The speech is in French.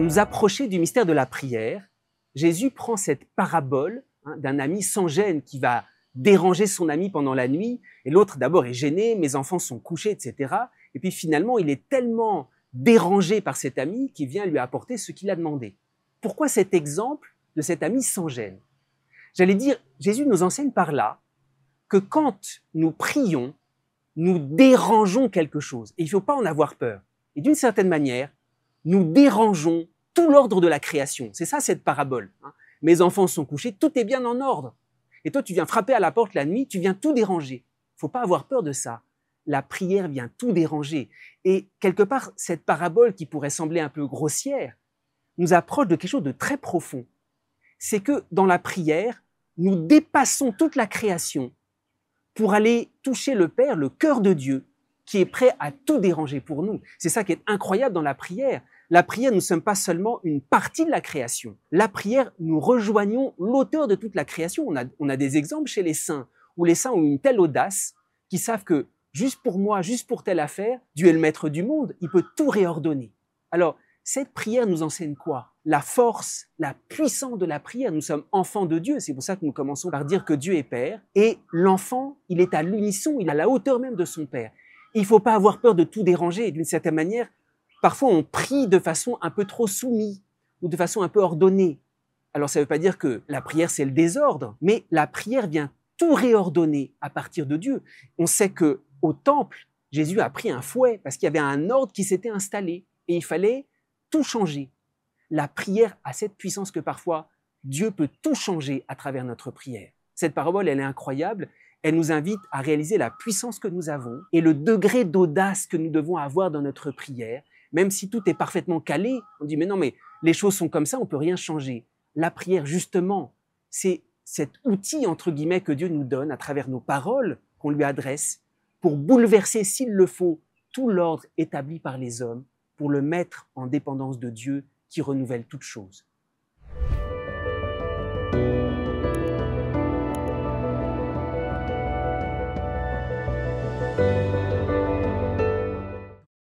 nous approcher du mystère de la prière, Jésus prend cette parabole d'un ami sans gêne qui va déranger son ami pendant la nuit, et l'autre d'abord est gêné, mes enfants sont couchés, etc. Et puis finalement, il est tellement dérangé par cet ami qu'il vient lui apporter ce qu'il a demandé. Pourquoi cet exemple de cet ami sans gêne? J'allais dire, Jésus nous enseigne par là que quand nous prions, nous dérangeons quelque chose. Et il ne faut pas en avoir peur. Et d'une certaine manière, nous dérangeons tout l'ordre de la création. C'est ça cette parabole. Mes enfants sont couchés, tout est bien en ordre. Et toi, tu viens frapper à la porte la nuit, tu viens tout déranger. Il ne faut pas avoir peur de ça. La prière vient tout déranger. Et quelque part, cette parabole qui pourrait sembler un peu grossière, nous approche de quelque chose de très profond. C'est que dans la prière, nous dépassons toute la création pour aller toucher le Père, le cœur de Dieu, qui est prêt à tout déranger pour nous. C'est ça qui est incroyable dans la prière. La prière, nous ne sommes pas seulement une partie de la création. La prière, nous rejoignons l'auteur de toute la création. On a des exemples chez les saints, où les saints ont une telle audace qu'ils savent que juste pour moi, juste pour telle affaire, Dieu est le maître du monde, il peut tout réordonner. Alors, cette prière nous enseigne quoi? La force, la puissance de la prière. Nous sommes enfants de Dieu, c'est pour ça que nous commençons par dire que Dieu est Père. Et l'enfant, il est à l'unisson, il est à la hauteur même de son Père. Il ne faut pas avoir peur de tout déranger. D'une certaine manière, parfois on prie de façon un peu trop soumise ou de façon un peu ordonnée. Alors ça ne veut pas dire que la prière c'est le désordre, mais la prière vient tout réordonner à partir de Dieu. On sait que au temple, Jésus a pris un fouet parce qu'il y avait un ordre qui s'était installé et il fallait tout changer. La prière a cette puissance que parfois Dieu peut tout changer à travers notre prière. Cette parabole, elle est incroyable. Elle nous invite à réaliser la puissance que nous avons et le degré d'audace que nous devons avoir dans notre prière. Même si tout est parfaitement calé, on dit mais non, mais les choses sont comme ça, on ne peut rien changer. La prière, justement, c'est cet outil, entre guillemets, que Dieu nous donne à travers nos paroles qu'on lui adresse pour bouleverser, s'il le faut, tout l'ordre établi par les hommes, pour le mettre en dépendance de Dieu qui renouvelle toutes choses.